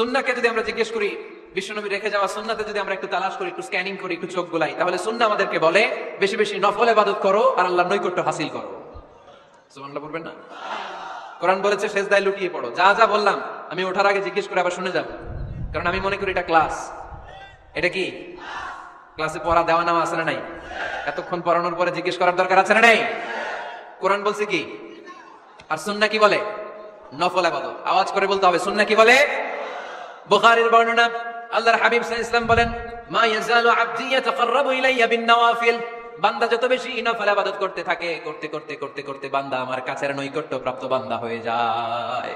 সুন্নাহকে যদি আমরা জিজ্ঞেস করি, বিশ্বনবী রেখে যাওয়া সুন্নাতে যদি আমরা একটু তালাশ করি, একটু স্ক্যানিং করি, একটু চোখ গোলাই, তাহলে সুন্নাহ আমাদেরকে বলে বেশি বেশি নফল ইবাদত করো আর আল্লাহর নৈকট্য হাসিল করো। সুবহানাল্লাহ বলবেন না? কোরআন বলেছে সেজদায় লুটিয়ে পড়ো। যা যা বললাম আমি ওঠার আগে জিজ্ঞেস করে আবার শুনে যাব, কারণ আমি মনে করি এটা ক্লাস। এটা কি ক্লাসে পড়া দেওয়া নেওয়া আছে না নাই? এতক্ষণ পড়ানোর পরে জিজ্ঞেস করার দরকার আছে না নাই? কোরআন বলছে কি আর সুন্নাহ কি বলে? নফল ইবাদত। আওয়াজ করে বলতে হবে সুন্নাহ কি বলে। বুখারীর বর্ণনা, আল্লাহর হাবিব সাল্লাল্লাহু আলাইহি ওয়াসাল্লাম বলেন, মা ইয়াজালু আবদি ইয়াতাকাররাবু ইলাইয়া বিন নওয়াফিল। বান্দা যত বেশি নফল ইবাদত করতে থাকে, করতে করতে করতে করতে বান্দা আমার কাছের নৈকট্য প্রাপ্ত বান্দা হয়ে যায়।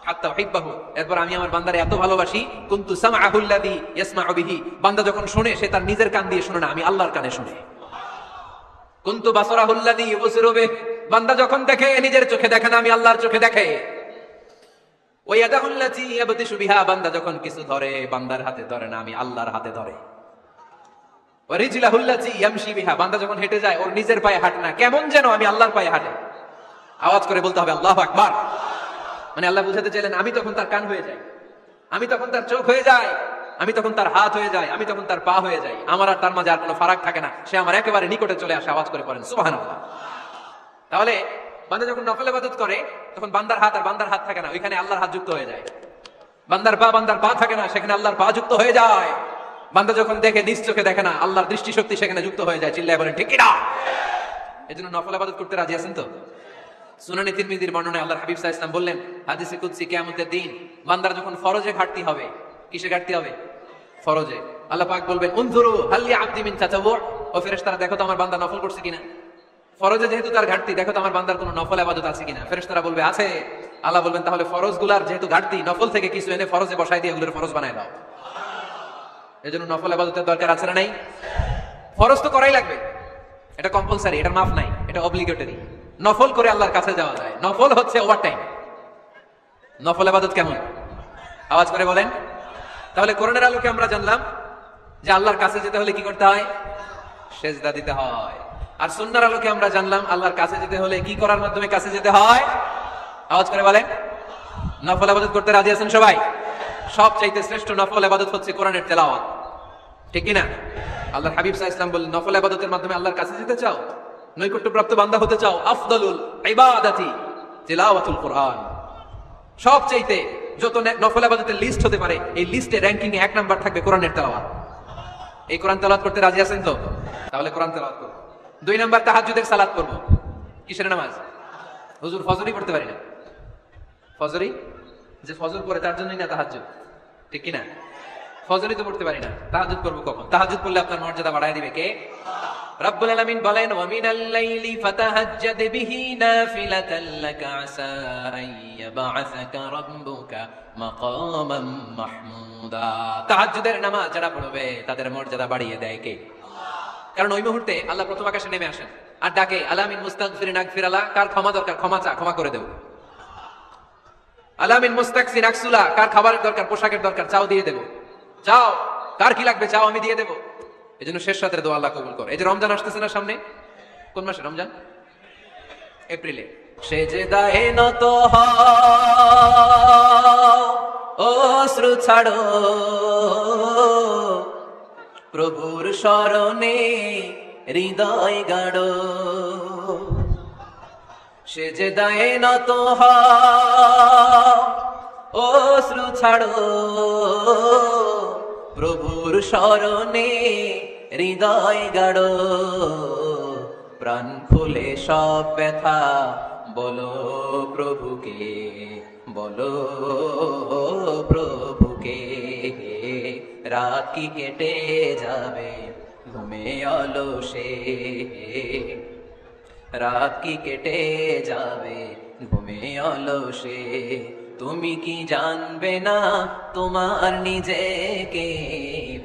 হাত্তা উহিব্বাহু, এরপর আমি আমার বান্দারে এত ভালোবাসি, কুনতু সামআহু আল্লাযী ইয়াসমাউ বিহি। বান্দা যখন শুনে সে তার নিজের কান দিয়ে শুনে না, আমি আল্লাহর কানে শুনে। কুনতু বাসরাহু আল্লাযী ইউবসিরু বিহি। বান্দা যখন দেখে নিজের চোখে দেখে না, আমি আল্লাহর চোখে দেখে। ওয়ায়াদাহু আল্লাতী ইয়াবতিশু বিহা। বান্দা যখন কিছু ধরে বান্দার হাতে ধরে না, আমি আল্লাহর হাতে ধরে। ওয়ারিজলাহু আল্লাতী ইয়ামশি বিহা। বান্দা যখন হেঁটে যায় ওর নিজের পায়ে হাঁটে না, কেমন যেন আমি আল্লাহর পায়ে হাঁটে। আওয়াজ করে বলতে হবে আল্লাহু আকবার। মানে আল্লাহ বুঝাতে চাইলেন আমি তখন তার কান হয়ে যাই, আমি তখন তার চোখ হয়ে যাই, আমি তখন তার হাত হয়ে যাই, আমি তখন তার পা হয়ে যাই। আমার আর তার মাঝে আর কোনো ফারাক থাকে না, সে আমার একেবারে নিকটে চলে আসে। আওয়াজ করে পড়েন সুবহানাল্লাহ। তাহলে বান্দা যখন নফল ইবাদত করে তখন বান্দার হাত আর বান্দার হাত থাকে না, ওইখানে আল্লাহর হাত যুক্ত হয়ে যায়। বান্দার পা থাকে না, সেখানে আল্লাহর পা যুক্ত হয়ে যায়। বান্দা যখন দেখে নিজ চোখে দেখে না, আল্লাহর দৃষ্টিশক্তি সেখানে যুক্ত হয়ে যায়। চিল্লায় বলেন ঠিক কি না? এজন্য নফল ইবাদত করতে রাজি আছেন তো? সুনানে তিরমিজির বর্ণনায় আল্লাহর হাবিব সাল্লাল্লাহু আলাইহি ওয়াসাল্লাম বললেন, হাদিসে কুদসি, কিয়ামতের দিন বান্দার যখন ফরজে ঘাটতি হবে। কিসে ঘাটতি হবে? ফরজে। আল্লাহ পাক বলবেন, উনজুরু হাল লি আবদি মিন তাতাওয়ু। ও ফেরেশতারা দেখো তো আমার বান্দা নফল করছে কিনা। ফরজে যেহেতু তার ঘাটতি, দেখো তো আমার বান্দার কোনো নফল ইবাদত আছে কিনা। ফেরেশতারা বলবে আছে। আল্লাহ বলবেন তাহলে ফরজগুলার যেহেতু ঘাটতি, নফল থেকে কিছু এনে ফরজে বসাই দিয়ে এগুলোর ফরজ বানায় দাও। এজন্য নফল ইবাদতের দরকার আছে না নাই? ফরজ তো করাই লাগবে, এটা কম্পালসারি, এটা মাফ নাই, এটা অব্লিগেটরি। নফল করে আল্লাহর কাছে যাওয়া যায়, নফল হচ্ছে ওভারটাইম। নফল ইবাদত কেমন? আওয়াজ করে বলেন। তাহলে কোরআনের আলোকে আমরা জানলাম যে আল্লাহর কাছে যেতে হলে কি করতে হয়? সেজদা দিতে হয়। আর সুন্নাহর আলোকে আমরা জানলাম আল্লাহর কাছে যেতে হলে কি করার মাধ্যমে কাছে যেতে হয়? আওয়াজ করে বলেন। নফল ইবাদত করতে রাজি আছেন সবাই? সবচাইতে শ্রেষ্ঠ নফল ইবাদত হচ্ছে কোরআনের তেলাওয়াত, ঠিক কি না? আল্লাহর হাবিব সাল্লাল্লাহু আলাইহি ওয়াসাল্লাম বলেন, নফল ইবাদতের মাধ্যমে আল্লাহর কাছে যেতে চাও, নৈকট্যপ্রাপ্ত বান্দা হতে চাও, আফদালুল ইবাদাতি তিলাওয়াতুল কোরআন। সবচাইতে যত নফল ইবাদতের লিস্ট হতে পারে, এই লিস্টে র‍্যাঙ্কিং এ 1 নাম্বার থাকবে কোরআনের তেলাওয়াত। এই কোরআন তেলাওয়াত করতে রাজি আছেন তো? তাহলে কোরআন তেলাওয়াত করব। 2 নাম্বার তাহাজ্জুদের সালাত করব। কিসের নামাজ? হুজুর ফজরই পড়তে পারি না। ফজরই যে ফজর পড়ে তার জন্যই না তাহাজ্জুদ, ঠিক কি না? ফজরই তো পড়তে পারি না, তাহাজ্জুদ করব কখন? তাহাজ্জুদ পড়লে আপনার মর্যাদা বাড়ায় দিবে কে? রব্বুল আলামিন বলেন, ওয়া মিনাল লাইলি ফাতাহাজ্জাদ বিহি নাফিলাতান লাকা আসা আইয়াবআসাকা রাব্বুকা মাকামান মাহমুদা। তাহাজ্জুদের নামাজ যারা পড়বে তাদের মর্যাদা বাড়িয়ে দেয় কে? কারণ ওই মুহূর্তে আল্লাহ প্রথম আকাশে নেমে আসেন আর ডাকে, আলামিন মুস্তাগফিরিন আগফিরালা। কার ক্ষমা দরকার? ক্ষমা চা, ক্ষমা করে দেব। আলামিন মুস্তাকসিন আকসুলা। কার খাবারের দরকার? পোশাকের দরকার? চাও দিয়ে দেব। চাও, কার কি লাগবে? চাও, আমি দিয়ে দেব। এজন্য শেষ রাতের দোয়া আল্লাহ কবুল করে। এই যে রমজান আসতেছে না সামনে, কোন মাসে রমজান? এপ্রিলে। সেজদায়ে নত হও, অশ্রু ছাড়ো, প্রভুর শরণে হৃদয় গাড়ো। সেজদায়ে নত হও, অশ্রু ছাড়ো, প্রভুর শরণে হৃদয় গাড়ো। প্রাণ খুলে সব ব্যথা বলো প্রভুকে, বলো প্রভুকে। রাত কি কেটে যাবে ঘুমে অলসে, রাত কি কেটে যাবে ঘুমে অলসে। তুমি কি জানবে না তোমার নিজেকে,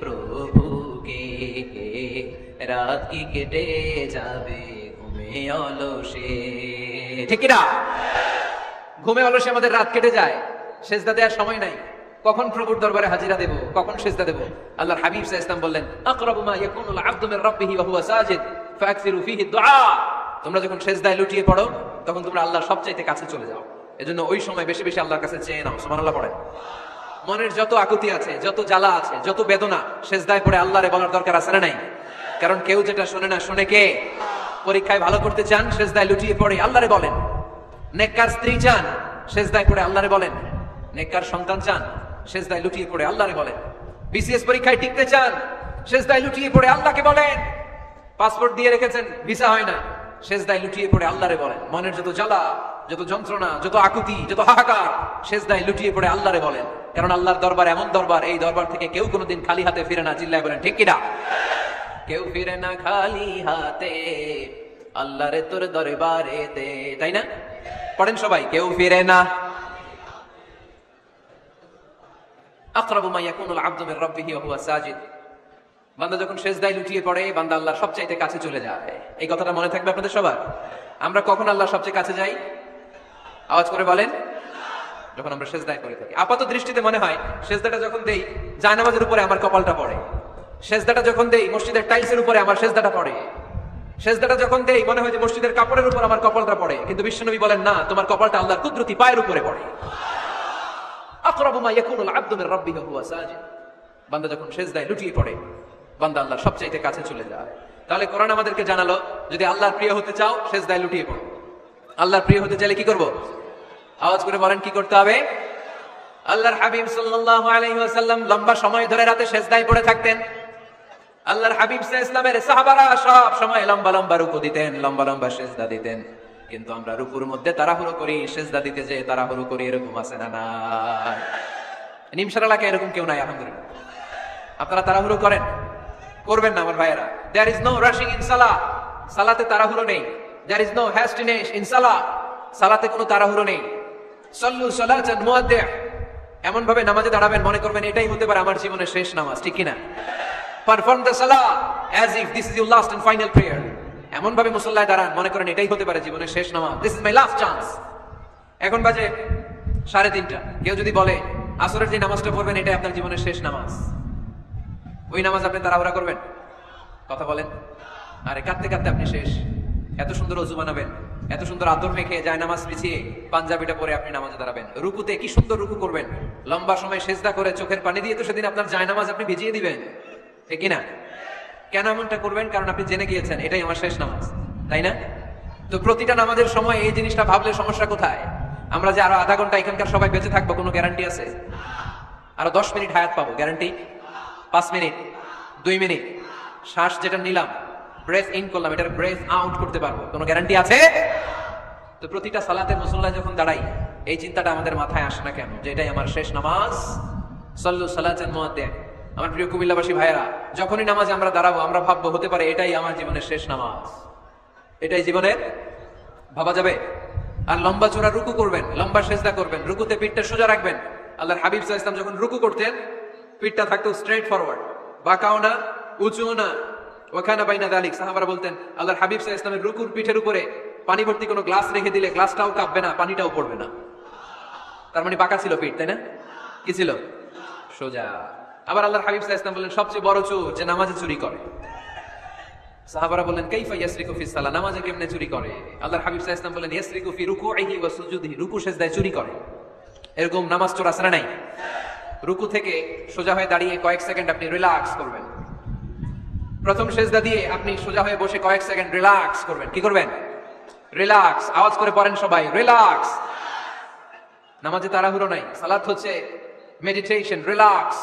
প্রভুকে। রাত কি কেটে যাবে ঘুমে অলসে, ঠিক না? ঘুমে অলসে আমাদের রাত কেটে যায়, সেজদা দেওয়ার সময় নাই। কখন প্রভুর দরবারে হাজিরা দেব, কখন সেজদা দেব? আল্লাহর হাবিব সাল্লাল্লাহু আলাইহি ওয়াসাল্লাম বললেন, আকরাবু মা ইয়াকুনুল আবদু মির রাব্বিহি ওয়া হুয়া সাজিদ ফাকসিরু ফীহি দুআ। তোমরা যখন সেজদায় লুটিয়ে পড়ো তখন তোমরা আল্লাহর সবচাইতে কাছে চলে যাও। এজন্য ওই সময় বেশি বেশি আল্লাহর কাছে চেয়ে নাও। সুবহানাল্লাহ পড়েন। মনের যত আকুতি আছে, যত জ্বালা আছে, যত বেদনা, সেজদায় পড়ে আল্লাহরে বলার দরকার আছে না নাই? কারণ কেউ যেটা শোনে না, শোনে কে? পরীক্ষায় ভালো করতে চান, সেজদায় লুটিয়ে পড়ে আল্লাহরে বলেন। নেককার স্ত্রী চান, সেজদায় পড়ে আল্লাহরে বলেন। নেককার সন্তান চান, সেজদায় লুটিয়ে পড়ে আল্লাহরে বলেন। বিসিএস পরীক্ষায় টিকতে চান, সেজদায় লুটিয়ে পড়ে আল্লাহকে বলেন। পাসপোর্ট দিয়ে রেখেছেন, ভিসা হয় না, সেজদায় লুটিয়ে পড়ে আল্লাহরে বলেন। মনের যত জ্বালা, যত যন্ত্রণা, যত আকুতি, যত হাহাকার, সেজদায় লুটিয়ে পড়ে আল্লাহরে বলেন। কারণ আল্লাহর দরবার এমন দরবার, এই দরবার থেকে কেউ কোনোদিন খালি হাতে ফিরে না। চিল্লায় বলেন ঠিক কিনা? কেউ ফিরে না খালি হাতে আল্লাহরে তোর দরবারেতে, তাই না? পড়েন সবাই, কেউ ফিরে না। আকরাবু মা ইয়াকুনুল আবদু মির রাব্বিহি ওয়া হুয়া সাজিদ। বান্দা যখন সেজদায় লুটিয়ে পড়ে, বান্দা আল্লাহর সবচাইতে কাছে চলে যায়। এই কথাটা মনে থাকবে আপনাদের সবার। আমরা কখন আল্লাহর সবচেয়ে কাছে যাই? আওয়াজ করে বলেন। যখন আমরা সেজদায় করে থাকি। আপাত দৃষ্টিতে মনে হয় সেজদাটা যখন দেই জায়নামাজের উপরে আমার কপালটা পড়ে, সেজদাটা যখন দেই মসজিদের টাইলসের উপরে আমার সেজদাটা পড়ে, সেজদাটা যখন দেই মনে হয় যে মসজিদের কাপড়ের উপর আমার কপালটা পড়ে। কিন্তু বিশ্বনবী বলেন না, তোমার কপালটা আল্লাহর কুদরতি পায়ের উপরে পড়ে। আকরাবু মা ইয়াকুনুল আবদু মির রাব্বিহি ওয়া হুয়া সাজিদ। বান্দা যখন সেজদায় লুটিয়ে পড়ে, বান্দা আল্লাহর সবচাইতে কাছে চলে যায়। তাহলে কোরআন আমাদেরকে জানালো, যদি আল্লাহর প্রিয় হতে চাও সেজদায় লুটিয়ে পড়ো। আল্লাহর প্রিয় হতে চাইলে কি করব? আওয়াজ করে বলেন কি করতে হবে? আল্লাহর হাবিব সাল্লাল্লাহু আলাইহি ওয়াসাল্লাম লম্বা সময় ধরে রাতে সেজদায় পড়ে থাকতেন। আল্লাহর হাবিব সাল্লাল্লাহু আলাইহি ওয়াসাল্লামের সাহাবারা সব সময় লম্বা লম্বা রুকু দিতেন, লম্বা লম্বা সেজদা দিতেন। কিন্তু আমরা রুকুর মধ্যে তাড়াহুড়ো করি, সেজদা দিতে যে তাড়াহুড়ো করি, এরকম আছে না? না, নিমসার এলাকায় এরকম কেউ নাই আলহামদুলিল্লাহ। আপনারা তাড়াহুড়ো করেন? করবেন না আমার ভাইয়েরা। There is no rushing in salah. সালাতে তাড়াহুড়ো নেই। There is no hastiness in salah. সালাতে কোনো তাড়াহুড়ো নেই। সাল্লু সালাতান মুআদ্দি'। এমন ভাবে নামাজে দাঁড়াবেন মনে করবেন এটাই হতে পারে আমার জীবনের শেষ নামাজ, ঠিক কি না? Perform the salah as if this is your last and final prayer. এমন ভাবে মুসল্লায় দাঁড়ান মনে করেন এটাই হতে পারে জীবনের শেষ নামাজ। This is my last chance. এখন বাজে 3:30। কেউ যদি বলে আসরের যে নামাজটা পড়বেন এটাই আপনার জীবনের শেষ নামাজ, ওই নামাজ আপনি তাড়াহুড়া করবেন? কথা বলেন। আরে কাঁদতে কাঁদতে আপনি শেষ। এত সুন্দর ওযু বানাবেন, এত সুন্দর আদর মেখে যায় নামাজ পিছিয়ে পাঞ্জাবিটা পরে আপনি নামাজে দাঁড়াবেন। রুকুতে কি সুন্দর রুকু করবেন, লম্বা সময় সেজদা করে চোখের পানি দিয়ে তো সেদিন আপনার যায় নামাজ আপনি ভিজিয়ে দিবেন, ঠিক কিনা? কেন এমনটা করবেন? কারণ আপনি জেনে গিয়েছেন এটাই আমার শেষ নামাজ, তাই না? তো প্রতিটা নামাজের সময় এই জিনিসটা ভাবলে সমস্যা কোথায়? আমরা যে আরো আধা ঘন্টা এখানকার সবাই বেঁচে থাকবো কোনো গ্যারান্টি আছে? আরো 10 মিনিট হায়াত পাবো, গ্যারান্টি? 5 মিনিট, 2 মিনিট, শ্বাস যেটা নিলাম, ব্রেথ ইন করলাম, এটার ব্রেথ আউট করতে পারবো, কোনো গ্যারান্টি আছে? তো প্রতিটা সালাতে মুসল্লা যখন দাঁড়াই এই চিন্তাটা আমাদের মাথায় আসে না কেন যে এটাই আমার শেষ নামাজ? সাল্লু সালাতান মুআদ্দি'। আমার প্রিয় কুমিল্লাবাসী ভাইয়েরা, যখনই নামাজে আমরা দাঁড়াবো আমরা ভাববো হতে পারে এটাই আমার জীবনের শেষ নামাজ, এটাই জীবনের, ভাবা যাবে? আর লম্বা চোরা রুকু করবেন, লম্বা সেজদা করবেন, রুকুতে পিঠটা সোজা রাখবেন। আল্লাহর হাবিব সাল্লাল্লাহু আলাইহি ওয়াসাল্লাম যখন রুকু করতেন পিঠটা থাকতো স্ট্রেট ফরওয়ার্ড, বাঁকাও না উঁচুও না। ওয়াকানা বাইনা যালিক। সাহাবারা বলতেন আল্লাহর হাবিব সাল্লাল্লাহু আলাইহি ওয়াসাল্লামের রুকুর পিঠের উপরে পানি ভর্তি কোনো গ্লাস রেখে দিলে গ্লাসটাও কাঁপবে না, পানিটাও পড়বে না। তার মানে বাঁকা ছিল পিঠ, তাই না? কি ছিল? সোজা। আবার আল্লাহর হাবিব সাল্লাল্লাহু আলাইহি ওয়াসাল্লাম বললেন সবচেয়ে বড় চোর যে নামাজে চুরি করে। সাহাবারা বললেন কাইফা ইয়াসরিকু ফিস সালাহ, নামাজে কেমনে চুরি করে? আল্লাহর হাবিব সাল্লাল্লাহু আলাইহি ওয়াসাল্লাম বললেন ইয়াসরিকু ফি রুকুইহি ওয়া সুজুদিহি, রুকু সেজদায় চুরি করে। এরকম নামাজ চোর আছে না নাই? রুকু থেকে সোজা হয়ে দাঁড়িয়ে কয়েক সেকেন্ড আপনি রিল্যাক্স করবেন। প্রথম সেজদা দিয়ে আপনি সোজা হয়ে বসে কয়েক সেকেন্ড রিল্যাক্স করবেন। কি করবেন? রিল্যাক্স। আওয়াজ করে পড়েন সবাই, রিল্যাক্স। নামাজে তাড়াহুড়ো নাই, সালাত হচ্ছে মেডিটেশন, রিল্যাক্স।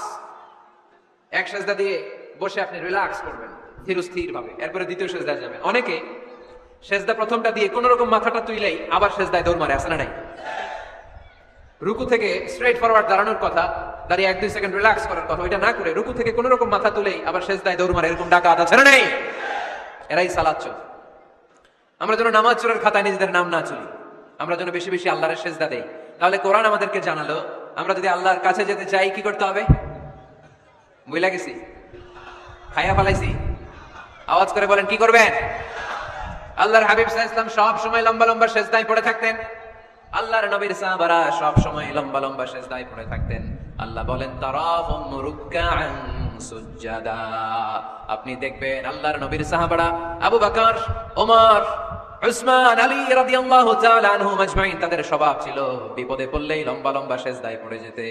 এক সেজদা দিয়ে বসে আপনি রিল্যাক্স করবেন ধীরস্থির ভাবে, এরপরে দ্বিতীয় সেজদায় যাবেন। অনেকে সেজদা প্রথমটা দিয়ে কোন রকম মাথাটা তুইলেই আবার সেজদায় দৌড় মারে, আছে না নাই? রুকু থেকে স্ট্রেট ফরওয়ার্ড দাঁড়ানোর কথা, দাঁড়িয়ে 1-2 সেকেন্ড রিল্যাক্স করার কথা, ওইটা না করে রুকু থেকে কোন রকম মাথা তুলেই আবার সেজদায় দৌড় মারে, এরকম ডাকাত আছে না নাই? এরাই সালাত চোর। আমরা যেন নামাজ চোরের খাতায় নিজেদের নাম না চলি, আমরা যেন বেশি বেশি আল্লাহর সেজদা দেই। তাহলে কোরআন আমাদেরকে জানালো আমরা যদি আল্লাহর কাছে যেতে চাই কি করতে হবে? বুঝলা গেছি? খাইয়া ফেলাইছি? আওয়াজ করে বলেন কি করবেন? আল্লাহর হাবিব সাল্লাল্লাহু আলাইহি ওয়াসাল্লাম সব সময় লম্বা লম্বা সেজদায় পড়ে থাকতেন। আল্লাহর নবীর সাহাবারা সব সময় লম্বা লম্বা সেজদায় পড়ে থাকতেন। আল্লাহ বলেন তারাহুম রুকআন সুজদা। আপনি দেখবেন আল্লাহর নবীর সাহাবারা আবু বকর, ওমর, উসমান, আলী রাদিয়াল্লাহু তাআলা আনহুম আজমাইন, তাদের স্বভাব ছিল বিপদে পড়লেই লম্বা লম্বা সেজদায় পড়ে যেতে।